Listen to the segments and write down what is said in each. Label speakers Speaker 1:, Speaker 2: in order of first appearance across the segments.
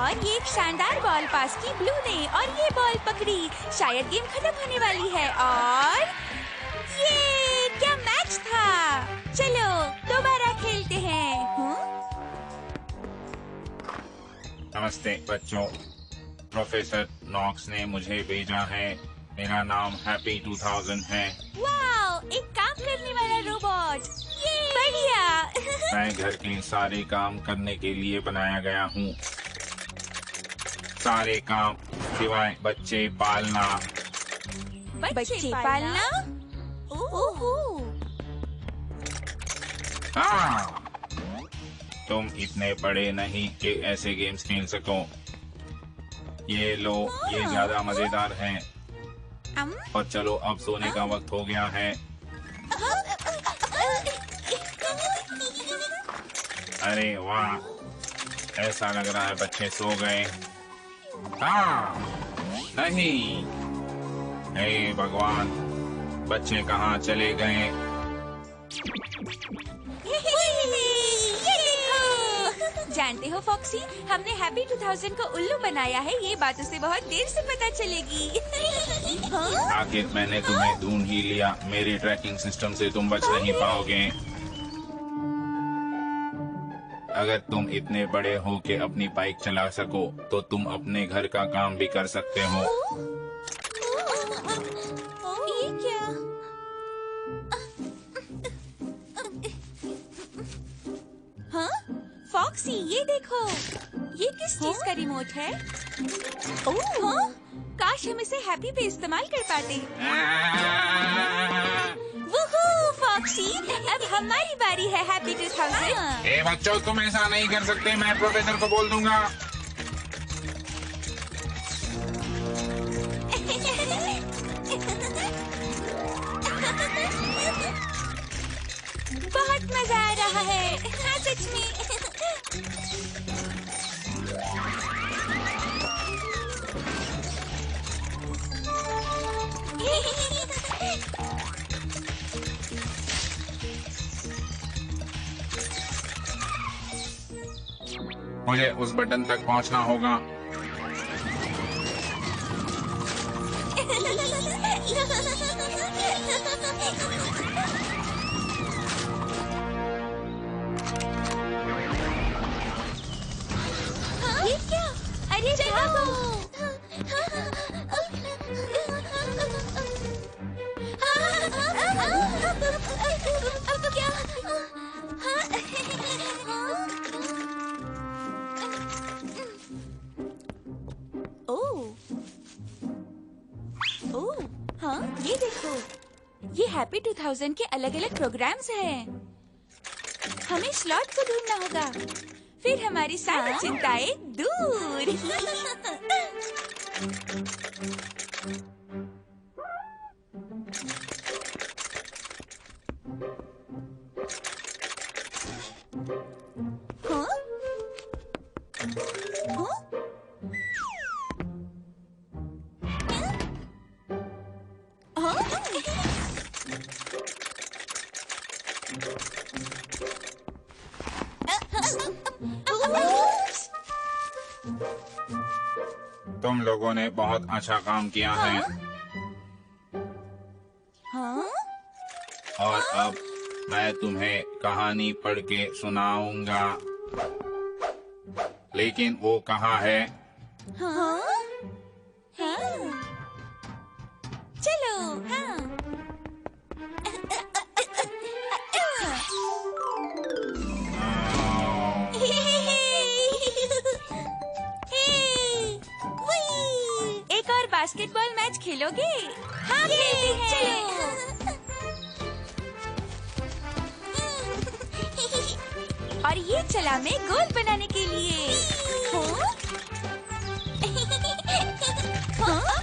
Speaker 1: और ये एक शानदार बॉल पास की ब्लू ने और ये बॉल पकड़ी। शायद गेम खत्म होने वाली है और ये क्या मैच था। चलो दोबारा खेलते हैं।
Speaker 2: नमस्ते बच्चों, प्रोफेसर नॉक्स ने मुझे भेजा है। मेरा नाम हैप्पी 2000 है।
Speaker 1: वाओ, एक काम करने वाला रोबोट। ये बढ़िया।
Speaker 2: मैं घर के सारे काम करने के लिए बनाया गया हूँ। सारे काम सिवाय बच्चे पालना।
Speaker 1: बच्चे पालना? ओहो।
Speaker 2: हाँ, तुम इतने बड़े नहीं कि ऐसे गेम्स खेल सको। ये लो, ये ज्यादा मजेदार हैं। और चलो अब सोने का वक्त हो गया है। अरे वाह, ऐसा लग रहा है बच्चे सो गए। हाँ, नहीं, हे भगवान, बच्चे कहाँ चले गए?
Speaker 1: जानते हो फॉक्सी, हमने हैप्पी 2000 को उल्लू बनाया है। ये बात उसे बहुत देर से पता चलेगी।
Speaker 2: आखिर मैंने तुम्हें ढूंढ ही लिया। मेरे ट्रैकिंग सिस्टम से तुम बच नहीं पाओगे। अगर तुम इतने बड़े हो कि अपनी बाइक चला सको तो तुम अपने घर का काम भी कर सकते हो।
Speaker 1: ये क्या? हाँ फॉक्सी, ये देखो, ये किस चीज का रिमोट है? ओह हाँ, काश हम इसे हैप्पी पे इस्तेमाल कर पाते। वूहू फॉक्सी, अब हमारी बारी है हैप्पी 2000।
Speaker 2: ए बच्चों, तुम ऐसा नहीं कर सकते। मैं प्रोफेसर को बोल दूंगा।
Speaker 1: बहुत मजा आ रहा है। हाँ सच में।
Speaker 2: मुझे उस बटन तक पहुंचना होगा।
Speaker 1: ये क्या? अरे चलो। अब तो क्या? ओह, हाँ ये देखो, ये हैप्पी 2000 के अलग अलग प्रोग्राम्स हैं। हमें स्लॉट को ढूंढना होगा, फिर हमारी सारी चिंताएं दूर। हाँ? हाँ?
Speaker 2: तुम लोगों ने बहुत अच्छा काम किया है।
Speaker 1: हाँ?
Speaker 2: और अब मैं तुम्हें कहानी पढ़ के सुनाऊंगा। लेकिन वो कहाँ है?
Speaker 1: हाँ? हाँ? चलो, हाँ। एक और बास्केटबॉल मैच खेलोगे? हाँ खेलते हैं। और ये चला मैं गोल बनाने के लिए। हाँ? हाँ?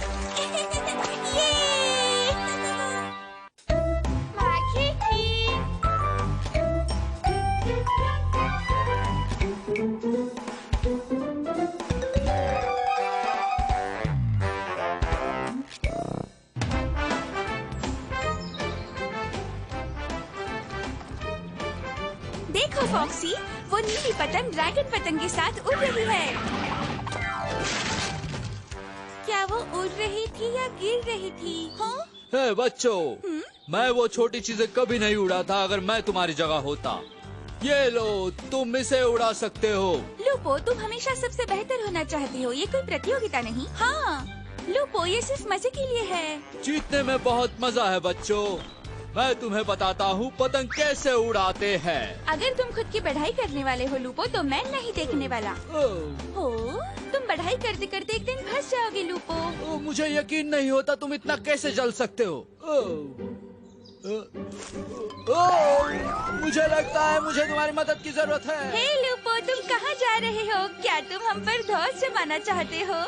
Speaker 1: देखो फॉक्सी, वो नीली पतंग ड्रैगन पतंग के साथ उड़ रही है। क्या वो उड़ रही थी या गिर रही थी? हाँ?
Speaker 3: हे बच्चों, मैं वो छोटी चीजें कभी नहीं उड़ाता अगर मैं तुम्हारी जगह होता। ये लो, तुम इसे उड़ा सकते हो।
Speaker 1: लूपो, तुम हमेशा सबसे बेहतर होना चाहती हो, ये कोई प्रतियोगिता नहीं। हाँ लूपो, ये सिर्फ मजे के लिए है।
Speaker 3: जीतने में बहुत मजा है बच्चों। मैं तुम्हें बताता हूँ पतंग कैसे उड़ाते हैं।
Speaker 1: अगर तुम खुद की बढ़ाई करने वाले हो लूपो, तो मैं नहीं देखने वाला। हो, तुम बढ़ाई करते करते एक दिन फंस जाओगे लूपो।
Speaker 3: मुझे यकीन नहीं होता तुम इतना कैसे जल सकते हो। मुझे लगता है मुझे तुम्हारी मदद की जरूरत है।
Speaker 1: हे लूपो, तुम कहाँ जा रहे हो? क्या तुम हम पर धौंस जमाना चाहते हो?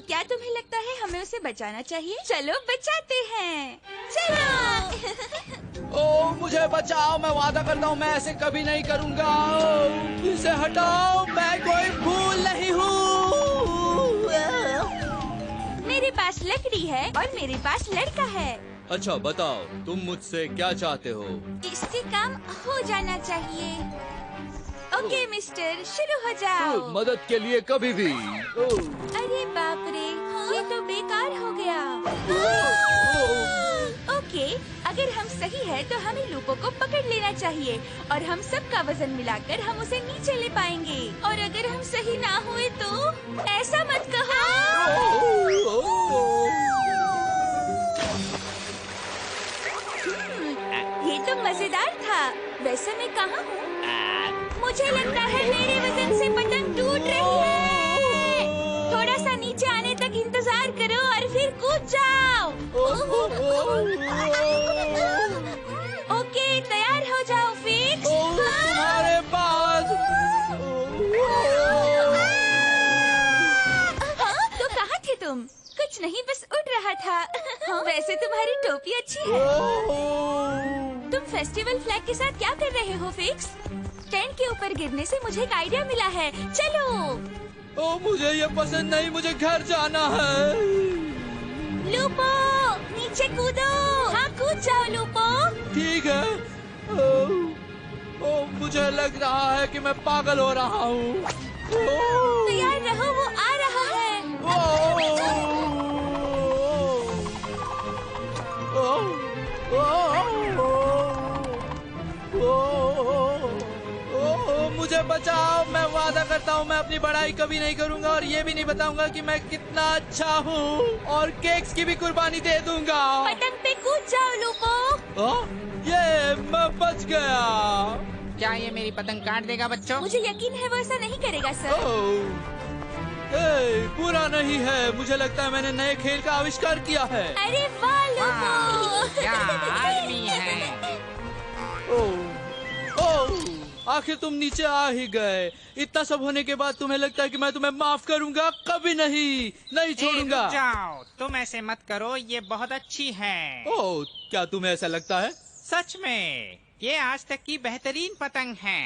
Speaker 1: क्या तुम्हें लगता है हमें उसे बचाना चाहिए? चलो बचाते हैं, चलो।
Speaker 3: ओ मुझे बचाओ, मैं वादा करता हूँ मैं ऐसे कभी नहीं करूँगा। इसे हटाओ, मैं कोई फूल नहीं हूँ।
Speaker 1: मेरे पास लकड़ी है और मेरे पास लड़का है।
Speaker 3: अच्छा बताओ, तुम मुझसे क्या चाहते हो?
Speaker 1: इससे काम हो जाना चाहिए। ओके मिस्टर, शुरू हो जाओ।
Speaker 3: मदद के लिए कभी भी।
Speaker 1: अरे बाप रे, ये तो बेकार हो गया। ओके, अगर हम सही है तो हमें लूपो को पकड़ लेना चाहिए और हम सबका वजन मिलाकर हम उसे नीचे ले पाएंगे। और अगर हम सही ना हुए तो ऐसा मत कहो। ये तो मजेदार था। वैसे मैं कहाँ हूँ? मुझे लगता है मेरे वजन से पतंग टूट रही है। थोड़ा सा नीचे आने तक इंतजार करो और फिर कूद जाओ। ओके, तैयार हो जाओ फिक्स।
Speaker 3: तुम्हारे पास।
Speaker 1: हाँ, तो कहाँ थे तुम? कुछ नहीं, बस उड़ रहा था। हाँ, वैसे तुम्हारी टोपी अच्छी है। तुम फेस्टिवल फ्लैग के साथ क्या कर रहे हो फिक्स? टेंट के ऊपर गिरने से मुझे एक आइडिया मिला है, चलो।
Speaker 3: मुझे ये पसंद नहीं, मुझे घर जाना है।
Speaker 1: लूपो, नीचे कूदो। हाँ, कूद जाओ लूपो।
Speaker 3: ठीक है। मुझे लग रहा है कि मैं पागल हो रहा हूँ।
Speaker 1: तैयार रहो, वो आ रहा है। मुझे बचाओ, मैं वादा करता हूँ मैं अपनी बढ़ाई कभी नहीं करूँगा और ये भी नहीं बताऊंगा कि मैं कितना अच्छा हूँ और केक्स की भी कुर्बानी दे दूंगा। पतंग पे कूद जाओ लूपो।
Speaker 3: ये मैं बच गया।
Speaker 4: क्या ये मेरी पतंग काट देगा बच्चों?
Speaker 1: मुझे यकीन है वो ऐसा नहीं करेगा सर।
Speaker 3: बुरा नहीं है, मुझे लगता है मैंने नए खेल का आविष्कार किया है।
Speaker 1: अरे वाह लूपो,
Speaker 4: क्या आदमी है।
Speaker 3: आखिर तुम नीचे आ ही गए। इतना सब होने के बाद तुम्हें लगता है कि मैं तुम्हें माफ करूंगा? कभी नहीं छोड़ूंगा।
Speaker 4: रुक जाओ, तुम ऐसे मत करो, ये बहुत अच्छी है।
Speaker 3: क्या तुम्हें ऐसा लगता है?
Speaker 4: सच में, ये आज तक की बेहतरीन पतंग है।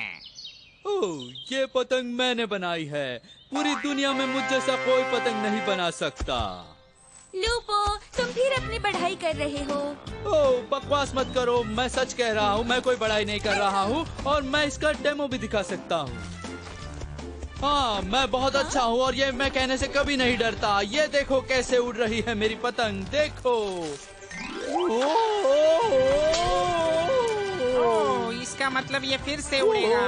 Speaker 3: ये पतंग मैंने बनाई है। पूरी दुनिया में मुझ जैसा कोई पतंग नहीं बना सकता।
Speaker 1: लूपो, तुम फिर अपनी बढ़ाई कर रहे हो।
Speaker 3: बकवास मत करो, मैं सच कह रहा हूँ, मैं कोई बढ़ाई नहीं कर रहा हूँ और मैं इसका डेमो भी दिखा सकता हूँ। हाँ, मैं बहुत अच्छा हूँ और ये मैं कहने से कभी नहीं डरता। ये देखो कैसे उड़ रही है मेरी पतंग, देखो।
Speaker 4: इसका मतलब ये फिर से उड़ेगा।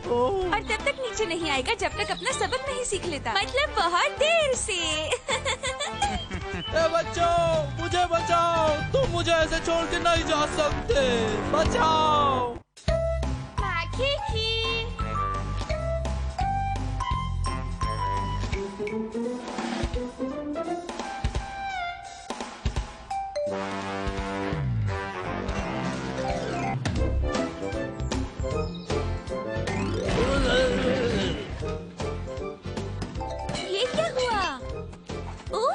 Speaker 1: और तब तक नीचे नहीं आएगा जब तक अपना सबक नहीं सीख लेता, मतलब बहुत देर से।
Speaker 3: बच्चों, मुझे बचाओ, तुम मुझे ऐसे छोड़ के नहीं जा सकते। बचाओ।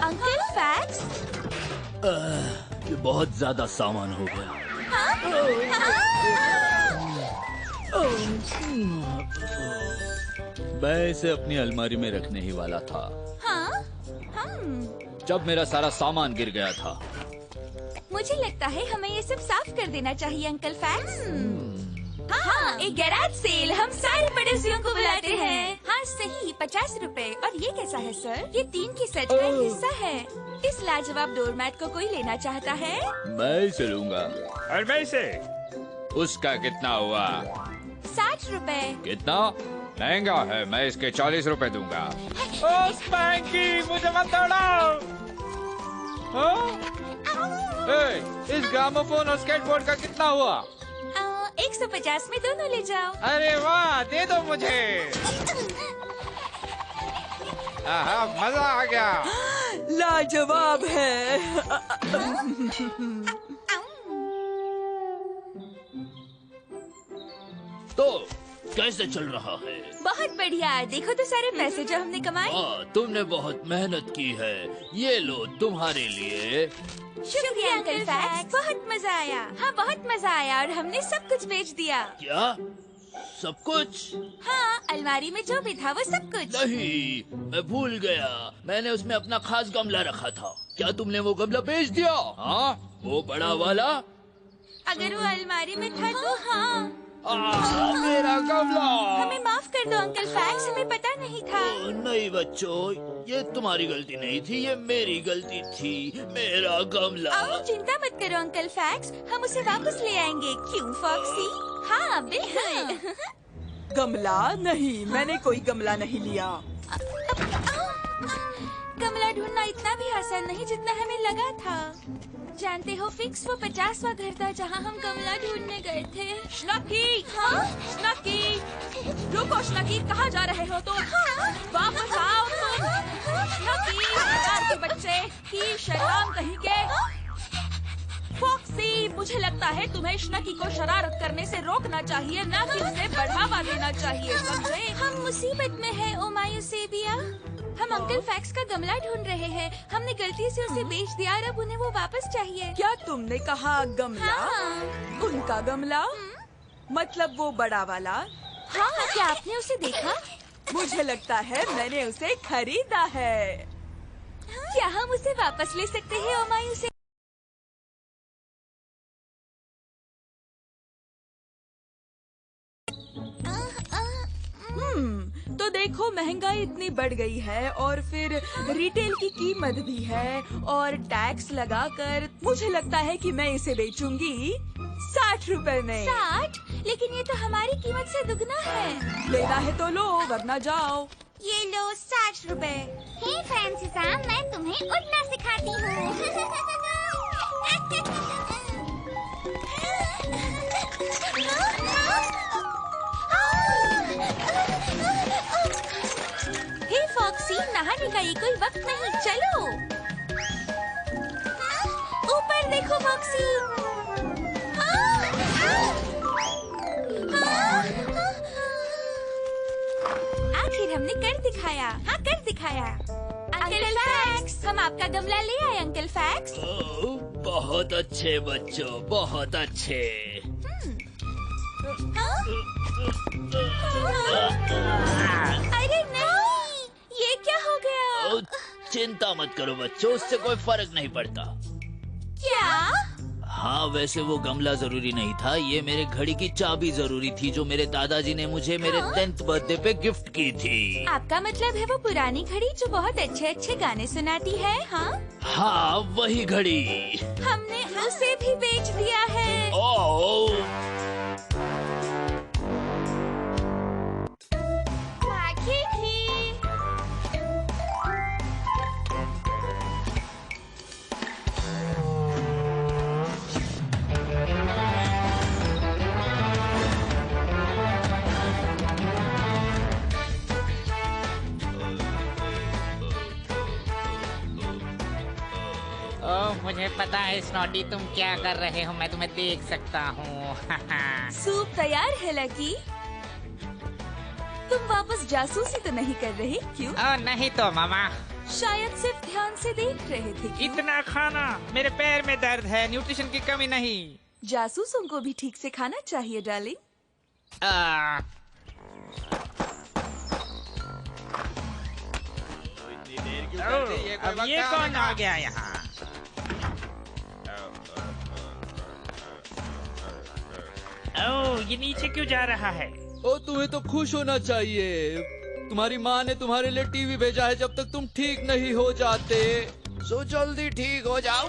Speaker 1: अंकल फैक्स,
Speaker 3: ये बहुत ज्यादा सामान हो गया। मैं इसे अपनी अलमारी में रखने ही वाला था। जब मेरा सारा सामान गिर गया था।
Speaker 1: मुझे लगता है हमें ये सब साफ कर देना चाहिए अंकल फैक्स। हाँ, एक गैराज सेल, हम सारे पड़ोसियों को बुलाते हैं। हाँ सही, 50 रुपए। और ये कैसा है सर? ये 3 की सेट का हिस्सा है। इस लाजवाब डोरमैट को कोई लेना चाहता है?
Speaker 3: मैं इसे लूंगा।
Speaker 5: और मैं इसे।
Speaker 3: उसका कितना हुआ?
Speaker 1: 60 रुपए।
Speaker 3: कितना महंगा है, मैं इसके 40 रुपए दूंगा।
Speaker 5: ओ स्पैंकी, मुझे मत दौड़ाओ।
Speaker 3: इस ग्रामोफोन और स्केटबोर्ड का कितना हुआ?
Speaker 1: 150 में दोनों ले जाओ।
Speaker 5: अरे वाह, दे दो मुझे। मजा आ गया।
Speaker 6: लाजवाब है।
Speaker 3: तो कैसे चल रहा है?
Speaker 1: बहुत बढ़िया। देखो तो सारे पैसे जो हमने कमाए।
Speaker 3: तुमने बहुत मेहनत की है, ये लो तुम्हारे लिए।
Speaker 1: शुक्रिया अंकल फैक्स, बहुत मजा आया। हाँ बहुत मजा आया और हमने सब कुछ बेच दिया।
Speaker 3: क्या सब कुछ?
Speaker 1: हाँ, अलमारी में जो भी था वो सब कुछ।
Speaker 3: नहीं, मैं भूल गया, मैंने उसमें अपना खास गमला रखा था। क्या तुमने वो गमला बेच दिया? हाँ, वो बड़ा वाला।
Speaker 1: अगर वो अलमारी में था तो हाँ।
Speaker 3: मेरा गमला।
Speaker 1: हमें माफ कर दो अंकल फैक्स, हमें पता नहीं था।
Speaker 3: नहीं बच्चों, ये तुम्हारी गलती नहीं थी, ये मेरी गलती थी। मेरा गमला।
Speaker 1: चिंता मत करो अंकल फैक्स, हम उसे वापस ले आएंगे। क्यों फॉक्सी? हाँ बिल्कुल।
Speaker 6: गमला नहीं, मैंने कोई गमला नहीं लिया।
Speaker 1: गमला ढूंढना इतना भी आसान नहीं जितना हमें लगा था। जानते हो फिक्स, वो 50वां घर था जहाँ हम गमला ढूंढने गए थे।
Speaker 7: स्नकी,
Speaker 1: हाँ?
Speaker 7: स्नकी, रुको स्नकी, कहाँ जा रहे हो तुम? वापस आओ तुम। स्नकी, शैतान के बच्चे, ही शैतान कहीं के। फॉक्सी, मुझे लगता है तुम्हें स्नकी को शरारत करने से रोकना चाहिए, न कि उसे बढ़ावा देना चाहिए, समझे?
Speaker 1: हम मुसीबत में हैं ओमायुसेबिया। हम अंकल फैक्स का गमला ढूंढ रहे हैं। हमने गलती से उसे बेच दिया और अब उन्हें वो वापस चाहिए।
Speaker 6: क्या तुमने कहा गमला?
Speaker 1: हाँ।
Speaker 6: उनका गमला? मतलब वो बड़ा वाला?
Speaker 1: हाँ, क्या आपने उसे देखा?
Speaker 6: मुझे लगता है मैंने उसे खरीदा है।
Speaker 1: क्या हम उसे वापस ले सकते हैं ओमायुसे?
Speaker 6: तो देखो, महंगाई इतनी बढ़ गई है और फिर रिटेल की कीमत भी है और टैक्स लगाकर मुझे लगता है कि मैं इसे बेचूंगी 60 रुपए में।
Speaker 1: 60? लेकिन ये तो हमारी कीमत से दुगना है।
Speaker 6: लेना है तो लो, वरना जाओ।
Speaker 1: ये लो 60 रुपए। हे फ्रांसिसा, मैं तुम्हें उड़ना सिखाती हूँ। हे फॉक्सी, नहाने का ये कोई वक्त नहीं, चलो। ऊपर देखो फॉक्सी। आखिर हमने कर दिखाया। हाँ, कर दिखाया। अंकल फैक्स, हम आपका गमला ले आए अंकल फैक्स।
Speaker 3: बहुत अच्छे बच्चों, बहुत अच्छे।
Speaker 1: अरे नहीं, ये क्या हो गया?
Speaker 3: चिंता मत करो बच्चों, उससे कोई फर्क नहीं पड़ता।
Speaker 1: क्या?
Speaker 3: हाँ, वैसे वो गमला जरूरी नहीं था, ये मेरे घड़ी की चाबी जरूरी थी जो मेरे दादाजी ने मुझे मेरे 10th बर्थडे पे गिफ्ट की थी।
Speaker 1: आपका मतलब है वो पुरानी घड़ी जो बहुत अच्छे अच्छे गाने सुनाती है? हाँ
Speaker 3: हाँ, वही घड़ी।
Speaker 1: हमने उसे भी बेच दिया है।
Speaker 3: ओह,
Speaker 4: मुझे पता है स्नॉटी, तुम क्या कर रहे हो, मैं तुम्हें देख सकता हूँ।
Speaker 6: सूप तैयार है लकी। तुम वापस जासूसी तो नहीं कर रहे? क्यों?
Speaker 4: नहीं तो मामा।
Speaker 6: शायद सिर्फ ध्यान से देख रहे थे। क्यों?
Speaker 4: इतना खाना, मेरे पैर में दर्द है, न्यूट्रिशन की कमी नहीं।
Speaker 6: जासूसों को भी ठीक से खाना चाहिए डार्लिंग।
Speaker 4: अब ये कौन आ गया यहाँ? ओह, ये नीचे क्यों जा रहा है?
Speaker 3: ओ, तुम्हें तो खुश होना चाहिए, तुम्हारी माँ ने तुम्हारे लिए टीवी भेजा है जब तक तुम ठीक नहीं हो जाते। सो जल्दी ठीक हो जाओ।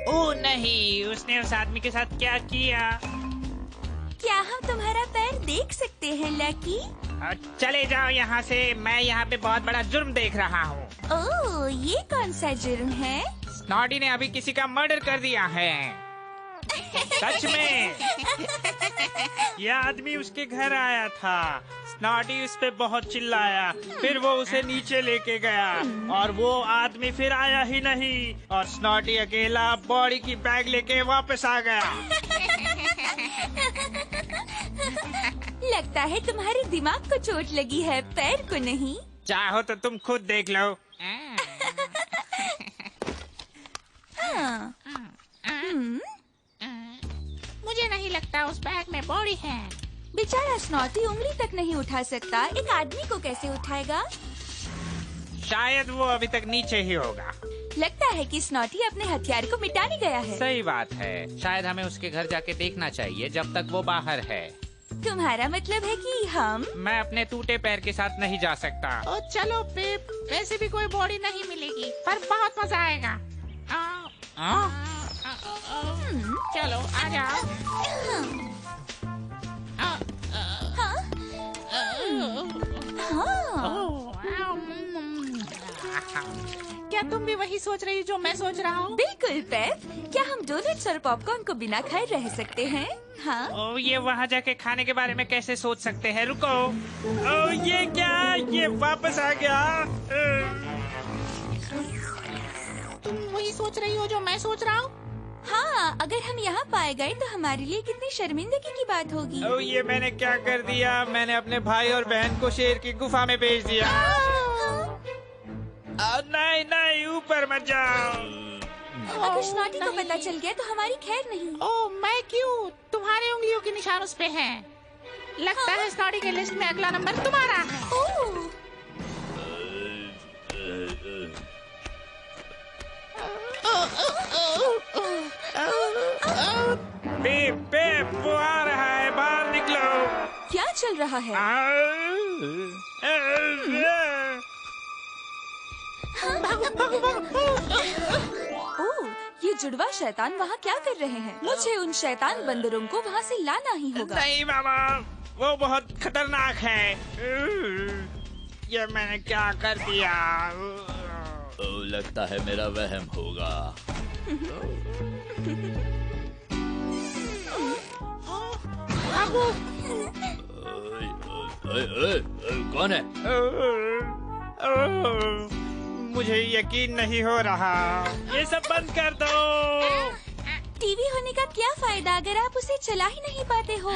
Speaker 4: ओह नहीं, उसने उस आदमी के साथ क्या किया?
Speaker 1: क्या हम तुम्हारा पैर देख सकते हैं लकी?
Speaker 4: चले जाओ यहाँ से, मैं यहाँ पे बहुत बड़ा जुर्म देख रहा हूँ।
Speaker 1: ओह, ये कौन सा जुर्म है?
Speaker 4: स्नॉटी ने अभी किसी का मर्डर कर दिया है। सच में। यह आदमी उसके घर आया था। स्नॉटी उस पे बहुत चिल्लाया, फिर वो उसे नीचे लेके गया और वो आदमी फिर आया ही नहीं और स्नॉटी अकेला बॉडी की बैग लेके वापस आ गया।
Speaker 1: लगता है तुम्हारे दिमाग को चोट लगी है, पैर को नहीं।
Speaker 4: चाहो तो तुम खुद देख लो।
Speaker 1: हाँ।
Speaker 8: मुझे नहीं लगता उस बैग में बॉडी है।
Speaker 1: बेचारा स्नॉटी उंगली तक नहीं उठा सकता, एक आदमी को कैसे उठाएगा?
Speaker 4: शायद वो अभी तक नीचे ही होगा।
Speaker 1: लगता है कि स्नॉटी अपने हथियार को मिटाने गया है।
Speaker 4: सही बात है, शायद हमें उसके घर जाके देखना चाहिए जब तक वो बाहर है।
Speaker 1: तुम्हारा मतलब है कि हम?
Speaker 4: मैं अपने टूटे पैर के साथ नहीं जा सकता।
Speaker 8: ओ चलो पेप, वैसे भी कोई बॉडी नहीं मिलेगी पर बहुत मजा आएगा। चलो आ जाओ। क्या तुम भी वही सोच रही जो मैं सोच रहा हूँ?
Speaker 1: बिल्कुल पेप, क्या हम डोनट्स और पॉपकॉर्न को बिना खाए रह सकते हैं? हाँ?
Speaker 4: ओ, ये वहाँ जाके खाने के बारे में कैसे सोच सकते हैं? रुको। ओ, ये क्या? ये वापस आ गया।
Speaker 8: तुम वही सोच रही हो जो मैं सोच रहा हूँ?
Speaker 1: हाँ, अगर हम यहाँ पाए गए तो हमारे लिए कितनी शर्मिंदगी की बात होगी।
Speaker 4: ओ, ये मैंने क्या कर दिया? मैंने अपने भाई और बहन को शेर की गुफा में भेज दिया। नहीं नहीं, ऊपर मत जाओ।
Speaker 1: अगर स्नॉटी को पता चल गया तो हमारी खैर नहीं।
Speaker 8: ओ, मैं क्यों? तुम्हारी उंगलियों के निशान उस पे हैं। लगता है स्नॉटी के लिस्ट में अगला नंबर तुम्हारा है।
Speaker 1: ओह,
Speaker 4: पेप, वो आ रहा है, बाहर निकलो।
Speaker 1: क्या चल रहा है? ओह, ये जुड़वा शैतान वहाँ क्या कर रहे हैं? मुझे उन शैतान बंदरों को वहाँ से लाना ही होगा।
Speaker 4: नहीं मामा, वो बहुत खतरनाक है। ये मैंने क्या कर दिया?
Speaker 3: लगता है मेरा वहम होगा। कौन है?
Speaker 4: मुझे यकीन नहीं हो रहा। ये सब बंद कर दो।
Speaker 1: टीवी होने का क्या फायदा अगर आप उसे चला ही नहीं पाते हो?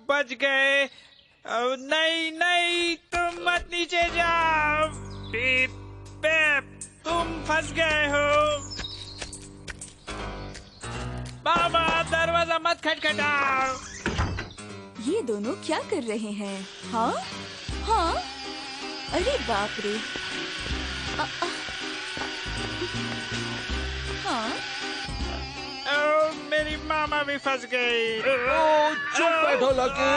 Speaker 4: बच गए। नहीं नहीं, तुम मत नीचे जाओ। पेप, तुम फंस गए हो। बाबा, दरवाजा मत खटखटाओ।
Speaker 6: ये दोनों क्या कर रहे हैं? हाँ हाँ, अरे बाप रे। हाँ,
Speaker 4: मेरी मामा भी फंस गई।
Speaker 3: चुप बैठो लकी,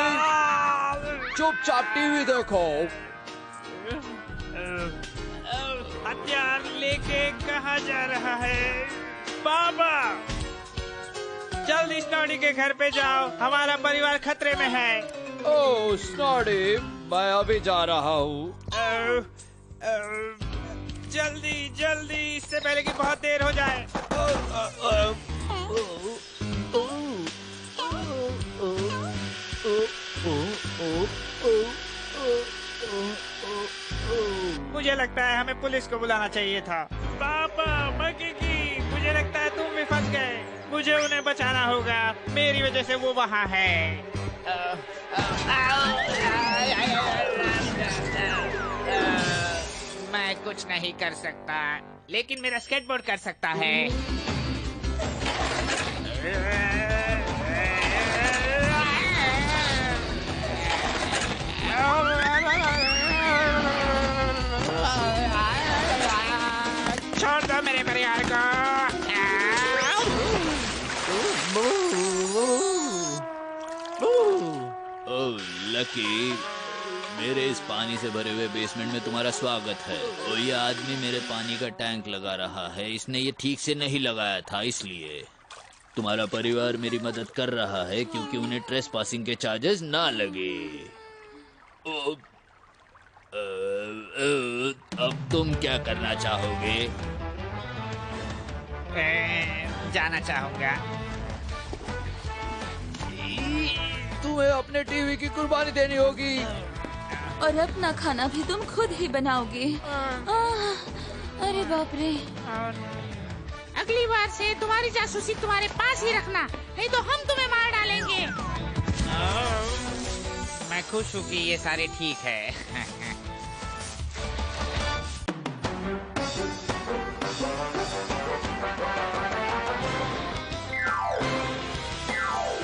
Speaker 3: चुपचाप टीवी देखो।
Speaker 4: हथियार लेके कहाँ जा रहा है? बाबा, जल्दी स्नॉटी के घर पे जाओ, हमारा परिवार खतरे में है।
Speaker 3: ओह स्नॉटी, मैं अभी जा रहा हूँ।
Speaker 4: जल्दी जल्दी, इससे पहले कि बहुत देर हो जाए। मुझे लगता है हमें पुलिस को बुलाना चाहिए था। पापा, मक्की, मुझे लगता है तुम भी फंस गए। मुझे उन्हें बचाना होगा, मेरी वजह से वो वहाँ है। मैं कुछ नहीं कर सकता, लेकिन मेरा स्केटबोर्ड कर सकता है। मेरे परिवार को।
Speaker 3: ओह लकी, मेरे इस पानी से भरे हुए बेसमेंट में तुम्हारा स्वागत है। और ये आदमी मेरे पानी का टैंक लगा रहा है, इसने ये ठीक से नहीं लगाया था, इसलिए तुम्हारा परिवार मेरी मदद कर रहा है क्योंकि उन्हें ट्रेस पासिंग के चार्जेस ना लगे। अब तुम क्या करना चाहोगे?
Speaker 4: जाना चाहूंगा।
Speaker 3: तुम्हें अपने टीवी की कुर्बानी देनी होगी।
Speaker 6: और अपना खाना भी तुम खुद ही बनाओगे। अरे बाप रे।
Speaker 8: अगली बार से तुम्हारी जासूसी तुम्हारे पास ही रखना, नहीं तो हम तुम्हें मार डालेंगे।
Speaker 4: मैं खुश हूँ कि ये सारे ठीक है।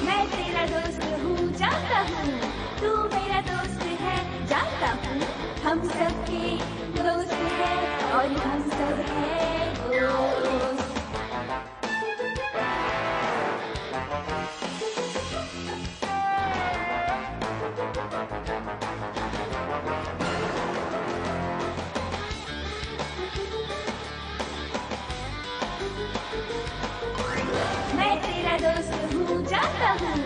Speaker 1: मैं तेरा दोस्त हूँ, जानता हूँ, तू मेरा दोस्त है, जानता हूँ, हम सबके दोस्त है और हम सब है दोस्त। मैं तेरा दोस्त हूँ, जानता हूँ,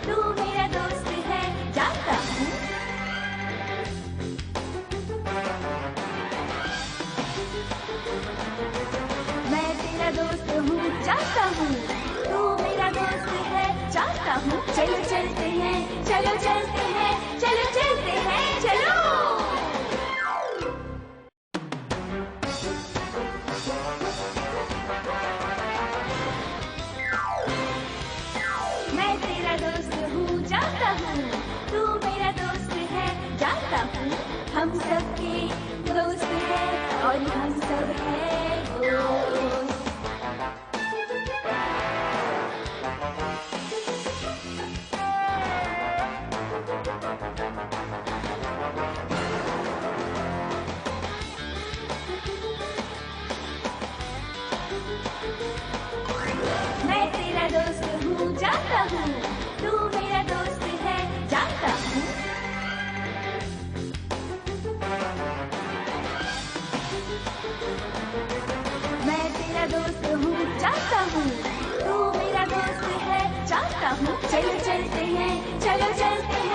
Speaker 1: तू मेरा दोस्त है, जानता हूँ। मैं तेरा दोस्त हूँ, जानता हूँ, तू मेरा दोस्त है, जानता हूँ। चलो चलते हैं, चलो चलते हैं, चलो चलते हैं, चलो। मैं तेरा दोस्त हूँ, जानता हूँ, तू मेरा दोस्त है, जानता हूँ, हम सबके दोस्त है और हम सब है दोस्त। मैं तेरा दोस्त हूँ, जानता हूँ, तू मेरा दोस्त है, जानता हूँ। मैं तेरा दोस्त हूँ, जानता हूँ, तू मेरा दोस्त है, जानता हूँ। चलो चलते हैं, चलो चलते हैं।